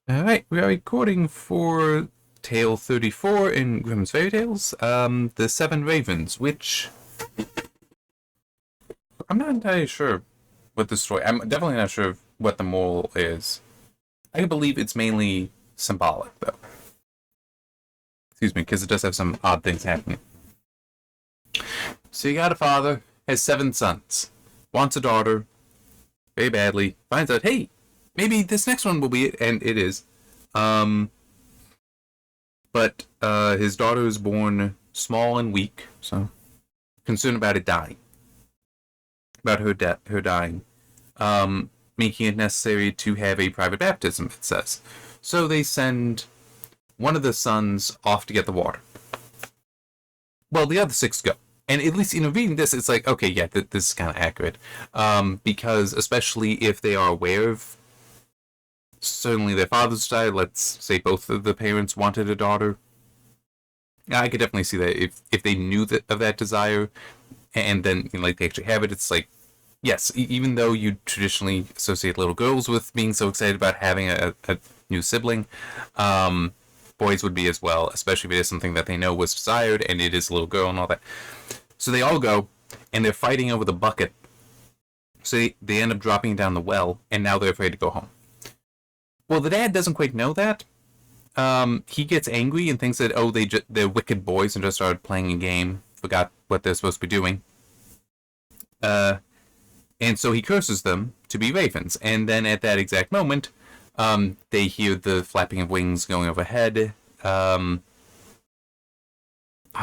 Alright, we are recording for Tale 34 in Grimm's Fairy Tales, The Seven Ravens, which I'm not entirely sure what the story. I'm definitely not sure what the moral is. I believe it's mainly symbolic, though. Excuse me, because it does have some odd things happening. So you got a father, has seven sons, wants a daughter very badly, finds out, hey, maybe this next one will be it, and it is. Um, but his daughter is born small and weak, so concerned about it dying, about her dying, making it necessary to have a private baptism. It says, so they send one of the sons off to get the water. Well, the other six go, and at least reading this, it's like, okay, yeah, this is kind of accurate, because especially if they are aware of certainly their fathers died. Let's say both of the parents wanted a daughter. I could definitely see that if they knew of that desire, and then like they actually have it, it's like yes, even though you traditionally associate little girls with being so excited about having a new sibling, boys would be as well, especially if it is something that they know was desired and it is a little girl and all that. So they all go, and they're fighting over the bucket. So they end up dropping down the well, and now they're afraid to go home. Well, the dad doesn't quite know that. He gets angry and thinks that, oh, they're wicked boys and just started playing a game, forgot what they're supposed to be doing. And so he curses them to be ravens. And then at that exact moment, they hear the flapping of wings going overhead. I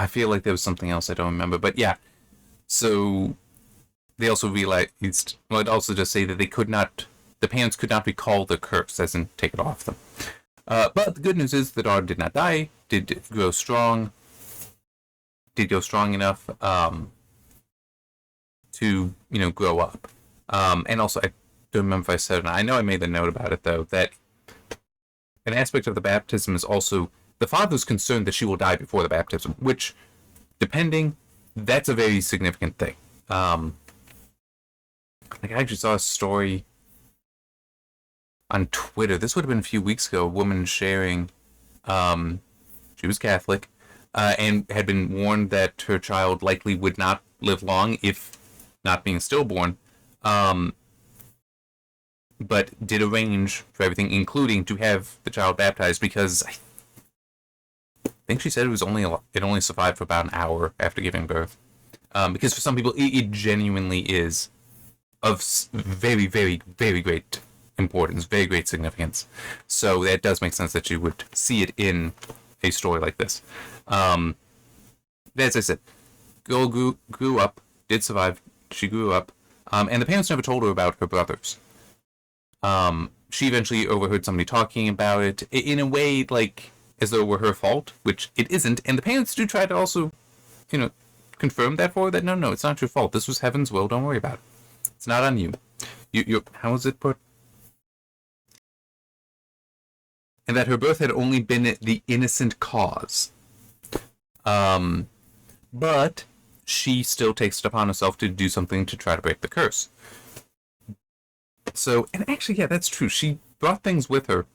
feel like there was something else I don't remember, but yeah. So they also realized, well, it also just say that the parents could not recall the curse, as in take it off them. But the good news is the daughter did not die, did grow strong enough to, grow up. And also, I don't remember if I said it. I know I made the note about it, though, that an aspect of the baptism is also the father's concerned that she will die before the baptism, which, depending, that's a very significant thing. Like, I actually saw a story on Twitter. This would have been a few weeks ago. A woman sharing, she was Catholic, and had been warned that her child likely would not live long if not being stillborn, but did arrange for everything, including to have the child baptized, because I think she said it only survived for about an hour after giving birth. Because for some people, it genuinely is of very, very, very great importance, very great significance. So that does make sense that you would see it in a story like this. As I said, girl grew up, did survive. She grew up, and the parents never told her about her brothers. She eventually overheard somebody talking about it in a way like as though it were her fault, which it isn't. And the parents do try to also, confirm that for her, that no, it's not your fault. This was heaven's will. Don't worry about it. It's not on you. You how is it put? And that her birth had only been the innocent cause. But she still takes it upon herself to do something to try to break the curse. So, and actually, yeah, that's true. She brought things with her.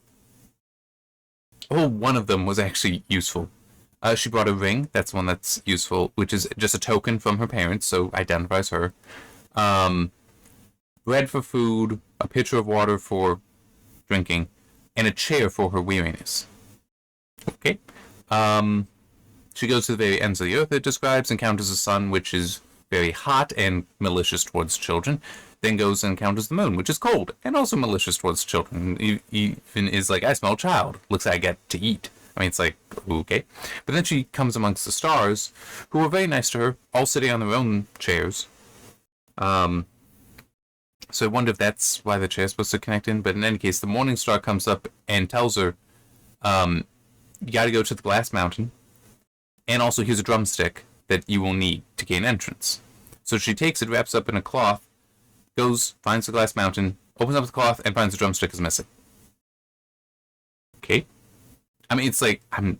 Oh, one of them was actually useful. She brought a ring. That's one that's useful, which is just a token from her parents, so identifies her. Bread for food, a pitcher of water for drinking, and a chair for her weariness. Okay. She goes to the very ends of the earth, it describes, encounters the sun, which is very hot and malicious towards children. Then goes and encounters the moon, which is cold and also malicious towards children. Even is like, I smell a child. Looks like I get to eat. I mean, it's like, okay. But then she comes amongst the stars, who are very nice to her, all sitting on their own chairs. So I wonder if that's why the chair's supposed to connect in. But in any case, the morning star comes up and tells her, you gotta go to the glass mountain. And also, here's a drumstick that you will need to gain entrance. So she takes it, wraps up in a cloth, goes, finds the glass mountain, opens up the cloth, and finds the drumstick is missing. Okay. I mean, it's like, I'm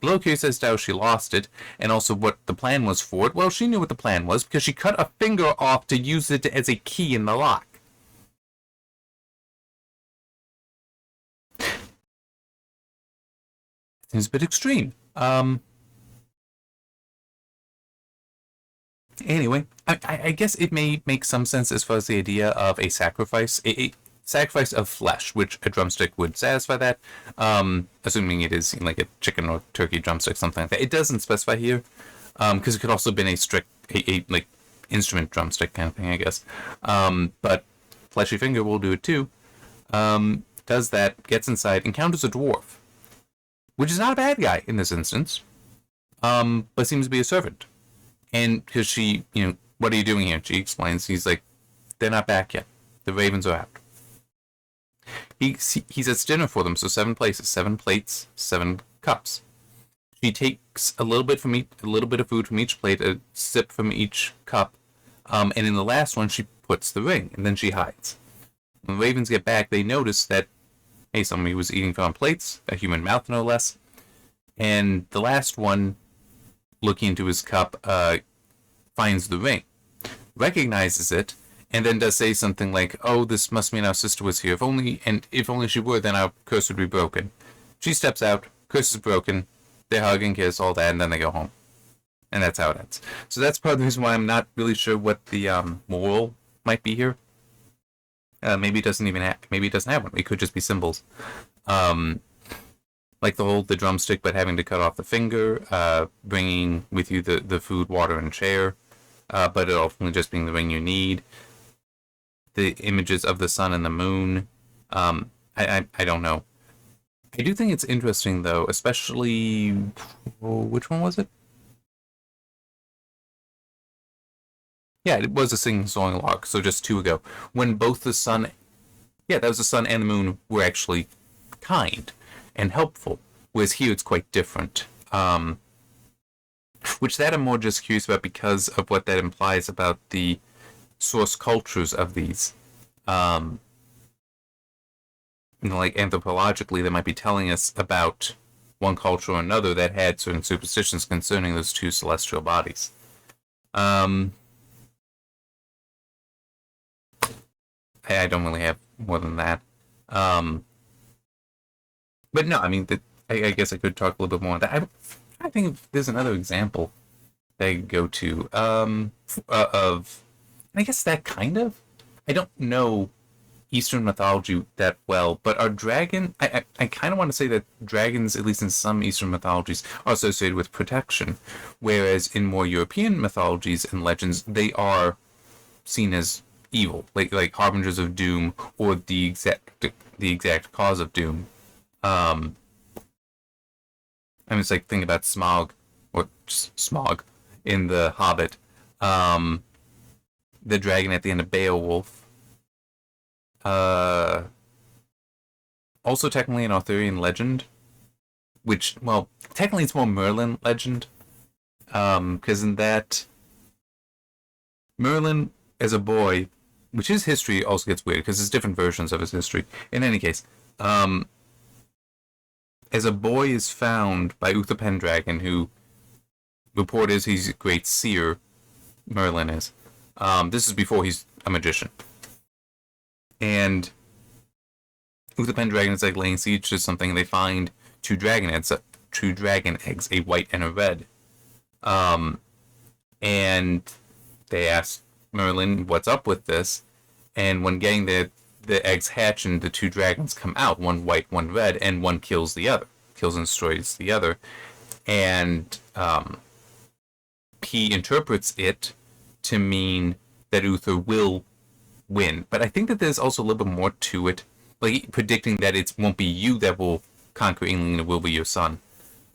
a little curious as to how she lost it, and also what the plan was for it. Well, she knew what the plan was, because she cut a finger off to use it as a key in the lock. seems a bit extreme. Anyway, I guess it may make some sense as far as the idea of a sacrifice, a sacrifice of flesh, which a drumstick would satisfy that. Assuming it is like a chicken or turkey drumstick, something like that. It doesn't specify here, because it could also have been a strict, a like instrument drumstick kind of thing, I guess. But fleshy finger will do it too. Does that, gets inside, encounters a dwarf, which is not a bad guy in this instance, but seems to be a servant. And because she, what are you doing here? She explains. He's like, they're not back yet. The ravens are out. He sets dinner for them, so 7 places, 7 plates, 7 cups. She takes a little bit of food from each plate, a sip from each cup, and in the last one she puts the ring, and then she hides. When the ravens get back, they notice that, hey, somebody was eating from plates, a human mouth no less, and the last one, looking into his cup, finds the ring, recognizes it, and then does say something like, "Oh, this must mean our sister was here. If only she were, then our curse would be broken." She steps out, curse is broken, they hug and kiss, all that, and then they go home, and that's how it ends. So that's part of the reason why I'm not really sure what the moral might be here. Maybe it doesn't have one. It could just be symbols. Like the drumstick, but having to cut off the finger, bringing with you the food, water, and chair, but it ultimately just being the ring you need. The images of the sun and the moon. I don't know. I do think it's interesting, though, especially... which one was it? Yeah, it was a sing-song log, so just 2 ago. When both the sun... Yeah, that was the sun and the moon were actually kind and helpful, whereas here it's quite different. Which that I'm more just curious about because of what that implies about the source cultures of these. Like anthropologically, they might be telling us about one culture or another that had certain superstitions concerning those 2 celestial bodies. I don't really have more than that. But no, I mean, I guess I could talk a little bit more on that. I think there's another example that I could go to of, I guess that kind of, I don't know Eastern mythology that well, but are I kind of want to say that dragons, at least in some Eastern mythologies, are associated with protection, whereas in more European mythologies and legends, they are seen as evil, like harbingers of doom, or the exact cause of doom. I mean, it's like think about Smog, or just Smog, in The Hobbit. The dragon at the end of Beowulf. Also technically an Arthurian legend, which, well, technically it's more Merlin legend, because in that, Merlin, as a boy, which his history also gets weird, because there's different versions of his history. In any case, as a boy is found by Uther Pendragon, who report is he's a great seer, Merlin is. This is before he's a magician. And Uther Pendragon is like laying siege to something, and they find 2 dragon eggs, a white and a red. And they ask Merlin, what's up with this? And when getting there, the eggs hatch and the 2 dragons come out, one white, one red, and one kills the other, kills and destroys the other. And he interprets it to mean that Uther will win. But I think that there's also a little bit more to it, like predicting that it won't be you that will conquer England, it will be your son.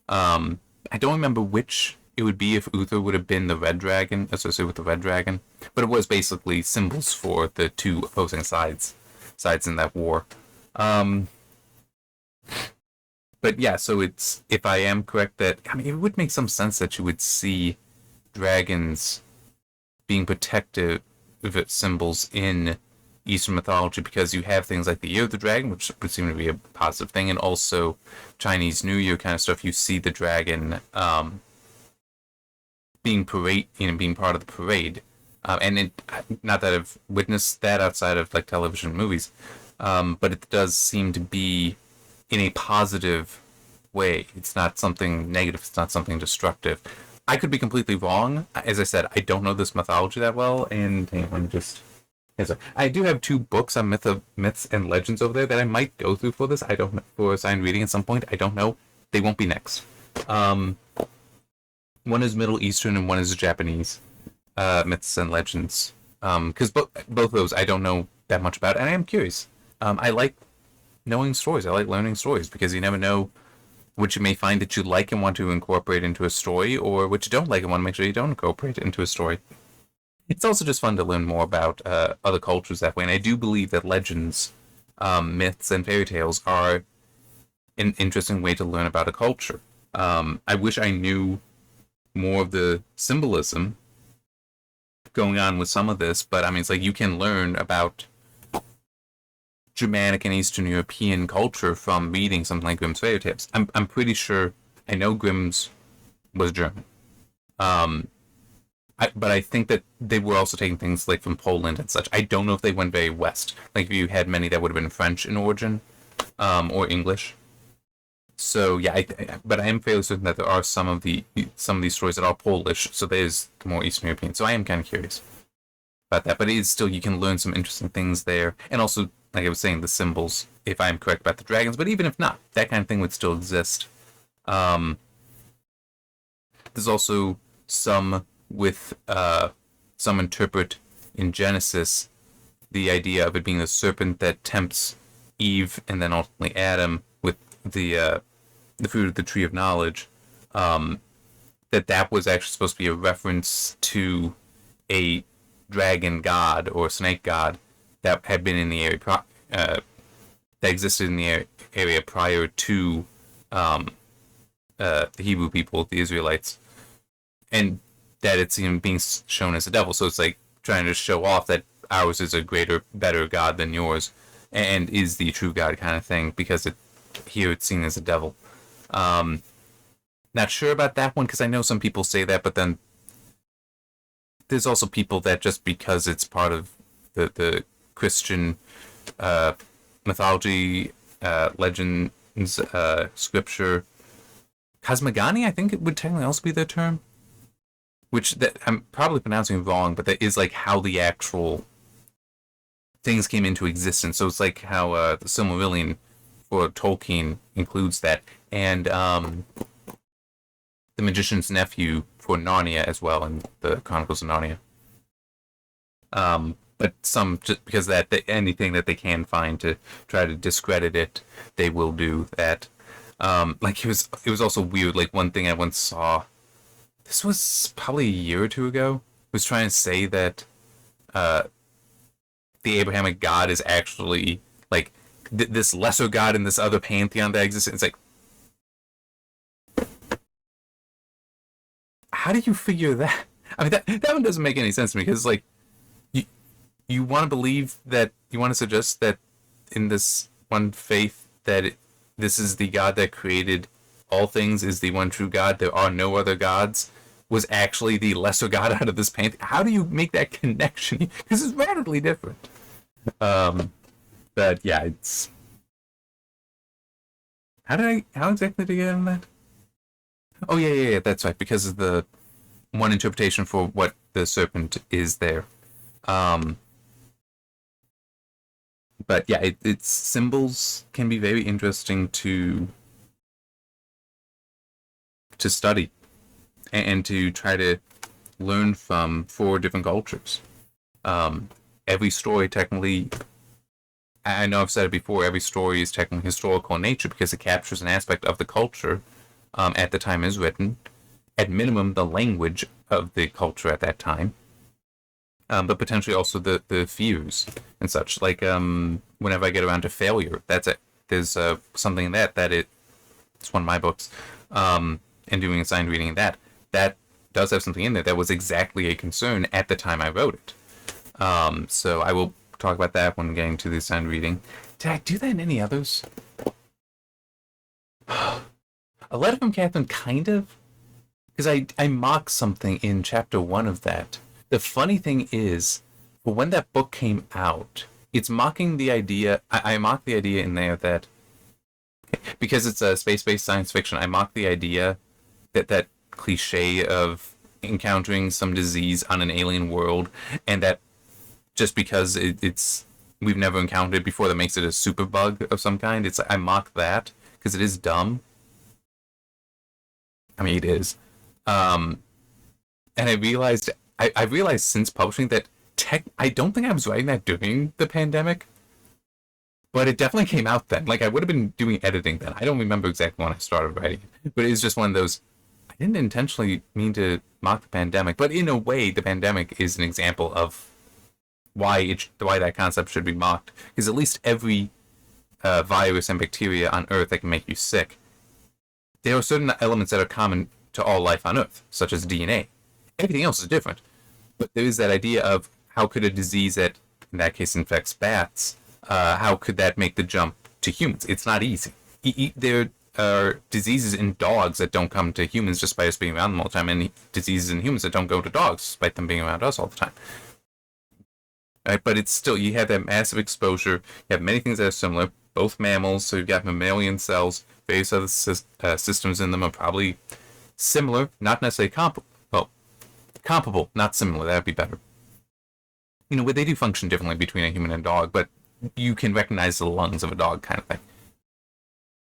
I don't remember which it would be if Uther would have been the red dragon, associated with the red dragon, but it was basically symbols for the 2 opposing sides in that war. But yeah, so it's, if I am correct, that, I mean, it would make some sense that you would see dragons being protective symbols in Eastern mythology, because you have things like the Year of the Dragon, which would seem to be a positive thing, and also Chinese New Year kind of stuff. You see the dragon being part of the parade. And not that I've witnessed that outside of like television movies, but it does seem to be in a positive way. It's not something negative. It's not something destructive. I could be completely wrong. As I said, I don't know this mythology that well, and I'm just. I do have 2 books on myths and legends over there that I might go through for this. I don't know, for assigned reading at some point. I don't know. They won't be next. One is Middle Eastern and one is Japanese myths and legends. Because both of those I don't know that much about, and I am curious. I like knowing stories. I like learning stories because you never know which you may find that you like and want to incorporate into a story, or which you don't like and want to make sure you don't incorporate it into a story. It's also just fun to learn more about other cultures that way, and I do believe that legends, myths, and fairy tales are an interesting way to learn about a culture. I wish I knew more of the symbolism going on with some of this, but I mean, it's like you can learn about Germanic and Eastern European culture from reading something like Grimm's fairy tales. I'm pretty sure I know Grimm's was German. But I think that they were also taking things like from Poland and such. I don't know if they went very west. Like if you had many that would have been French in origin, or English. So yeah, but I am fairly certain that there are some of these stories that are Polish. So there's the more Eastern European. So I am kind of curious about that. But it is still, you can learn some interesting things there, and also, like I was saying, the symbols. If I'm correct about the dragons, but even if not, that kind of thing would still exist. There's also some with some interpret in Genesis the idea of it being the serpent that tempts Eve and then ultimately Adam with the fruit of the tree of knowledge. That was actually supposed to be a reference to a dragon god or snake god that had been in the area that existed in the area prior to the Hebrew people, the Israelites, and that it's even being shown as a devil. So it's like trying to show off that ours is a greater, better God than yours, and is the true God kind of thing, because here it's seen as a devil. Not sure about that one, because I know some people say that, but then there's also people that just because it's part of the Christian mythology, legends, scripture, cosmogony, I think it would technically also be their term, which that I'm probably pronouncing wrong, but that is like how the actual things came into existence. So it's like how the Silmarillion for Tolkien includes that, and the Magician's Nephew for Narnia as well, in the Chronicles of Narnia. But some, just because that anything that they can find to try to discredit it, they will do that. Like it was also weird. Like one thing I once saw, this was probably a year or two ago, was trying to say that the Abrahamic God is actually like this lesser God in this other pantheon that exists. It's like, how do you figure that? I mean, that one doesn't make any sense to me, because like you want to believe that, you want to suggest that in this one faith that this is the God that created all things, is the one true God, there are no other gods, was actually the lesser God out of this pantheon. How do you make that connection? Because it's radically different. But yeah, it's, how exactly did I get on that? Oh yeah, that's right, because of the one interpretation for what the serpent is there. But yeah, its symbols can be very interesting to study and to try to learn from for different cultures. Every story technically, I know I've said it before, every story is technically historical in nature because it captures an aspect of the culture at the time it is written, at minimum the language of the culture at that time, but potentially also the fears and such. Like whenever I get around to failure, that's it. There's something in that it's one of my books, and doing assigned reading that does have something in there that was exactly a concern at the time I wrote it. So I will talk about that when getting to the assigned reading. Did I do that in any others? A Letter from Catherine, kind of, because I mock something in chapter 1 of that. The funny thing is, when that book came out, it's mocking the idea. I mock the idea in there that because it's a space-based science fiction, I mock the idea that cliche of encountering some disease on an alien world, and that just because it's we've never encountered it before, that makes it a super bug of some kind. It's I mock that because it is dumb. I mean, it is. Um, and I realized since publishing that I don't think I was writing that during the pandemic, but it definitely came out then. Like I would have been doing editing then. I don't remember exactly when I started writing it, but it was just one of those. I didn't intentionally mean to mock the pandemic, but in a way, the pandemic is an example of why that concept should be mocked. Because at least every virus and bacteria on Earth that can make you sick, there are certain elements that are common to all life on Earth, such as DNA. Everything else is different. But there is that idea of how could a disease that, in that case, infects bats, how could that make the jump to humans? It's not easy. There are diseases in dogs that don't come to humans just by us being around them all the time, and diseases in humans that don't go to dogs despite them being around us all the time. Right? But it's still, you have that massive exposure. You have many things that are similar. Both mammals, so you've got mammalian cells. Various other systems in them are probably similar, not necessarily comparable. Well, comparable, not similar. That would be better. You know, they do function differently between a human and a dog, but you can recognize the lungs of a dog kind of thing.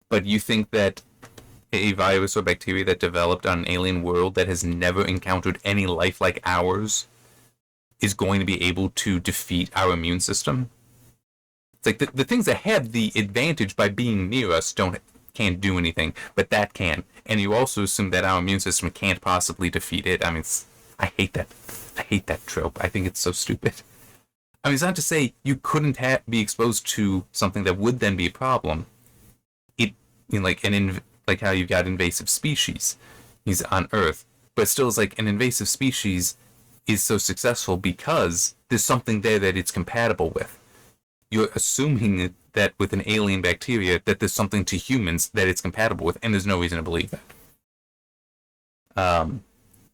But you think that a virus or bacteria that developed on an alien world that has never encountered any life like ours is going to be able to defeat our immune system? It's like the things that have the advantage by being near us can't do anything, but that can. And you also assume that our immune system can't possibly defeat it. I mean, I hate that. I hate that trope. I think it's so stupid. I mean, it's not to say you couldn't be exposed to something that would then be a problem. Like how you've got invasive species. He's on Earth, but still, it's like an invasive species is so successful because there's something there that it's compatible with. You're assuming that with an alien bacteria that there's something to humans that it's compatible with, and there's no reason to believe that.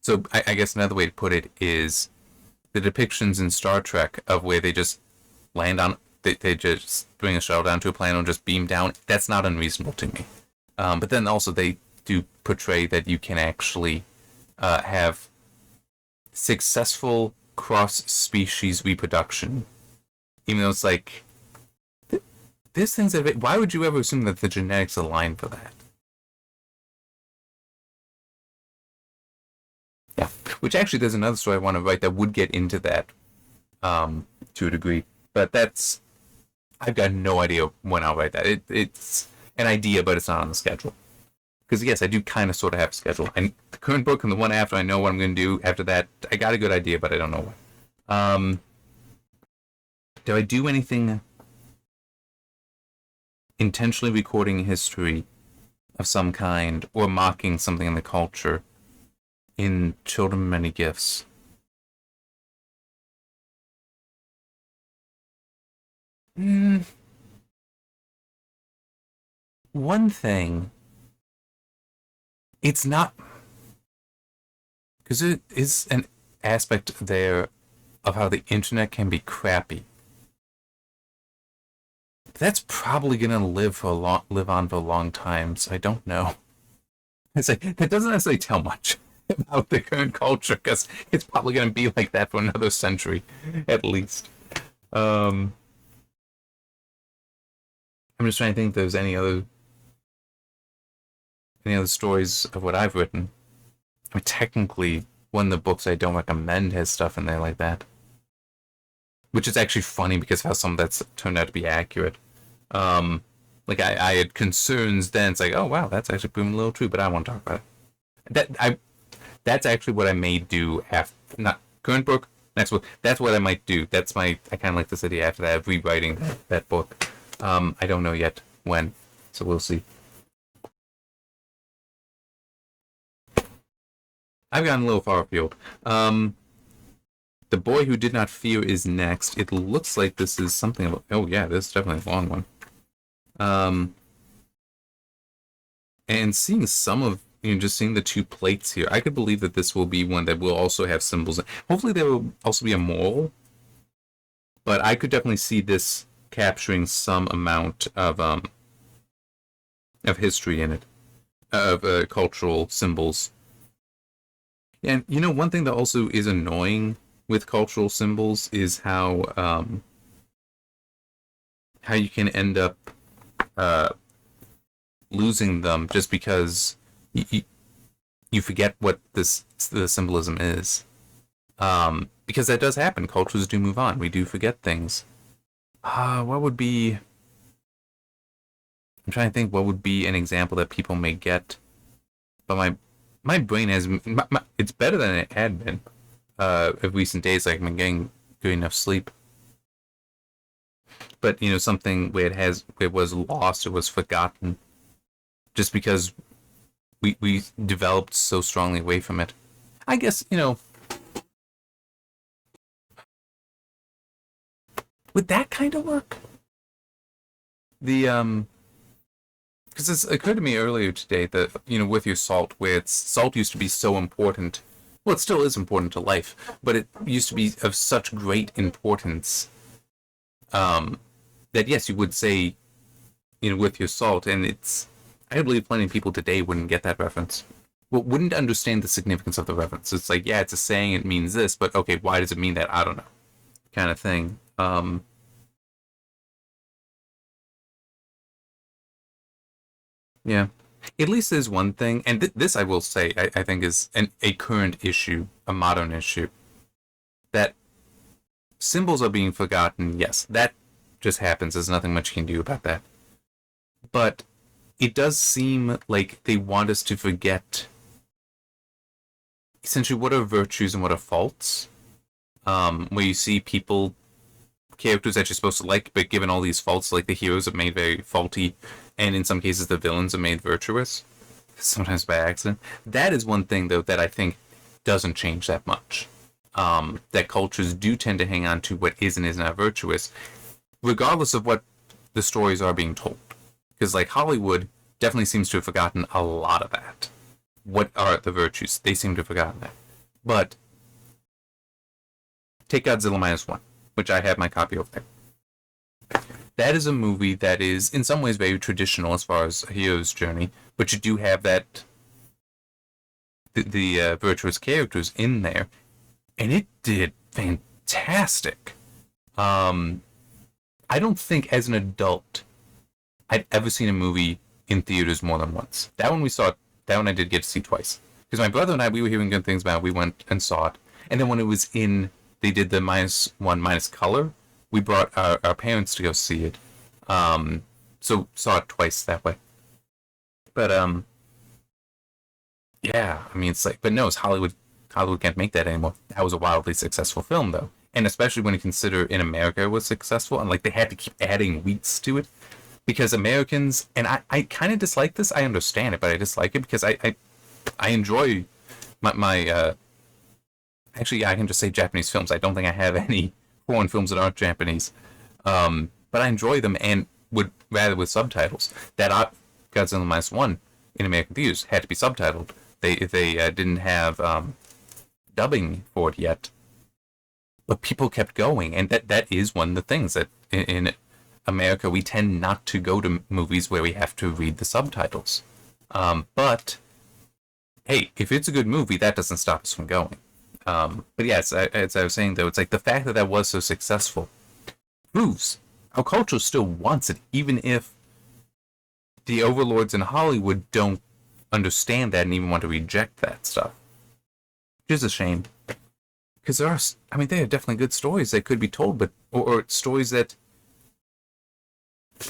So I guess another way to put it is the depictions in Star Trek of where they just land on, they just bring a shuttle down to a planet and just beam down. That's not unreasonable to me. But then also they do portray that you can actually have successful cross-species reproduction, even though it's like there's things that, why would you ever assume that the genetics align for that? Yeah, which actually there's another story I want to write that would get into that to a degree, but I've got no idea when I'll write that. It's an idea, but it's not on the schedule. Because yes, I do kind of sort of have a schedule. And the current book and the one after, I know what I'm going to do. After that, I got a good idea, but I don't know what. Do I do anything intentionally recording history of some kind or mocking something in the culture in Children Many Gifts? One thing, it's not, because it is an aspect there of how the internet can be crappy. That's probably gonna live on for a long time, so I don't know. It's like that doesn't necessarily tell much about the current culture, because it's probably gonna be like that for another century, at least. I'm just trying to think if there's any other stories of what I've written. I mean, technically, one of the books I don't recommend has stuff in there like that. Which is actually funny because of how some of that's turned out to be accurate. Like I had concerns then. It's like, oh wow, that's actually proven a little true, but I want to talk about it. That's actually what I may do after, not current book, next book. That's what I might do. I kind of like this idea after that of rewriting that book. I don't know yet when, so we'll see. I've gotten a little far afield. The Boy Who Did Not Fear is next. It looks like this is something of, oh yeah, this is definitely a long one. And seeing some of, just seeing the two plates here, I could believe that this will be one that will also have symbols. Hopefully there will also be a moral, but I could definitely see this capturing some amount of of history in it, of cultural symbols. And you know, one thing that also is annoying with cultural symbols is how you can end up uh, losing them just because you forget what the symbolism is. Because that does happen. Cultures do move on. We do forget things. What would be? I'm trying to think. What would be an example that people may get? But my brain has it's better than it had been. Of recent days, like I've been getting good enough sleep. But you know, something where it was lost, it was forgotten, just because we developed so strongly away from it. I guess, you know, would that kind of work? The because it's occurred to me earlier today that, you know, with your salt, where salt used to be so important. Well, it still is important to life, but it used to be of such great importance. That yes, you would say, you know, with your salt, and it's. I believe plenty of people today wouldn't get that reference. Well, wouldn't understand the significance of the reference. It's like, yeah, it's a saying, it means this, but okay, why does it mean that? I don't know, kind of thing. Yeah. At least there's one thing, and this I will say, I think is a current issue, a modern issue, that symbols are being forgotten. Yes, that just happens. There's nothing much you can do about that. But it does seem like they want us to forget essentially what are virtues and what are faults. Where you see characters that you're supposed to like, but given all these faults, like the heroes are made very faulty, and in some cases the villains are made virtuous, sometimes by accident. That is one thing, though, that I think doesn't change that much. That cultures do tend to hang on to what is and is not virtuous, regardless of what the stories are being told. Because, like, Hollywood definitely seems to have forgotten a lot of that. What are the virtues? They seem to have forgotten that. But take Godzilla Minus One, which I have my copy over there. That is a movie that is, in some ways, very traditional as far as a hero's journey, but you do have that the virtuous characters in there, and it did fantastic. I don't think as an adult I'd ever seen a movie in theaters more than once. That one I did get to see twice. Because my brother and I, we were hearing good things about it. We went and saw it. And then when it was they did the -1 minus color, we brought our parents to go see it. So saw it twice that way. But, yeah, I mean, it's like, but no, it's Hollywood can't make that anymore. That was a wildly successful film, though. And especially when you consider in America it was successful, and like they had to keep adding weeks to it. Because Americans, and I kind of dislike this. I understand it, but I dislike it because I enjoy my actually, I can just say Japanese films. I don't think I have any foreign films that aren't Japanese. But I enjoy them and would rather with subtitles. That Godzilla Minus One in American theaters had to be subtitled. They didn't have dubbing for it yet. But people kept going, and that is one of the things that in America, we tend not to go to movies where we have to read the subtitles. But, hey, if it's a good movie, that doesn't stop us from going. But yes, as I was saying, though, it's like the fact that was so successful proves our culture still wants it, even if the overlords in Hollywood don't understand that and even want to reject that stuff. Which is a shame. Because there are definitely good stories that could be told, but or stories that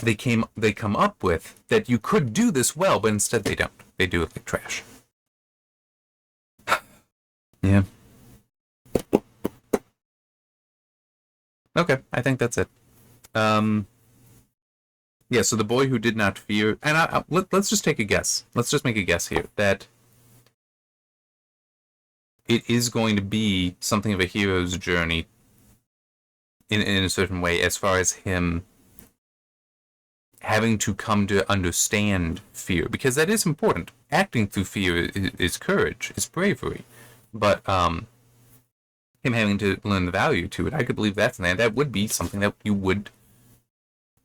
they come up with that you could do this well, but instead they don't. They do it like trash. Yeah. Okay, I think that's it. Yeah, so the boy who did not fear, and let's just take a guess. Let's just make a guess here that it is going to be something of a hero's journey in a certain way, as far as him having to come to understand fear, because that is important. Acting through fear is courage, is bravery, but him having to learn the value to it, I could believe that would be something that you would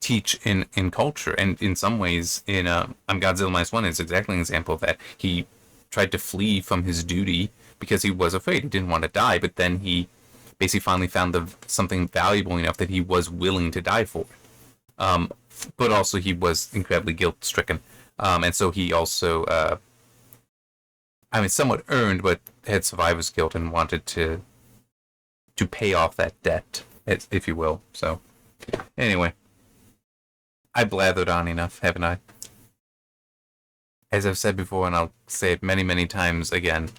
teach in culture, and in some ways, in I'm Godzilla minus one is exactly an example of that. He tried to flee from his duty because he was afraid. He didn't want to die, but then he basically finally found something valuable enough that he was willing to die for. But also he was incredibly guilt stricken, and so he also, I mean, somewhat earned, but had survivor's guilt and wanted to pay off that debt, if you will. So, anyway, I blathered on enough, haven't I? As I've said before, and I'll say it many, many times again,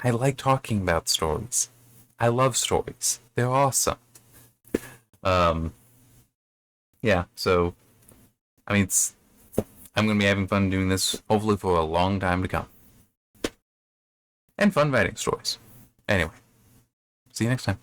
I like talking about stories. I love stories. They're awesome. Yeah, so, I mean, I'm going to be having fun doing this, hopefully for a long time to come. And fun writing stories. Anyway, see you next time.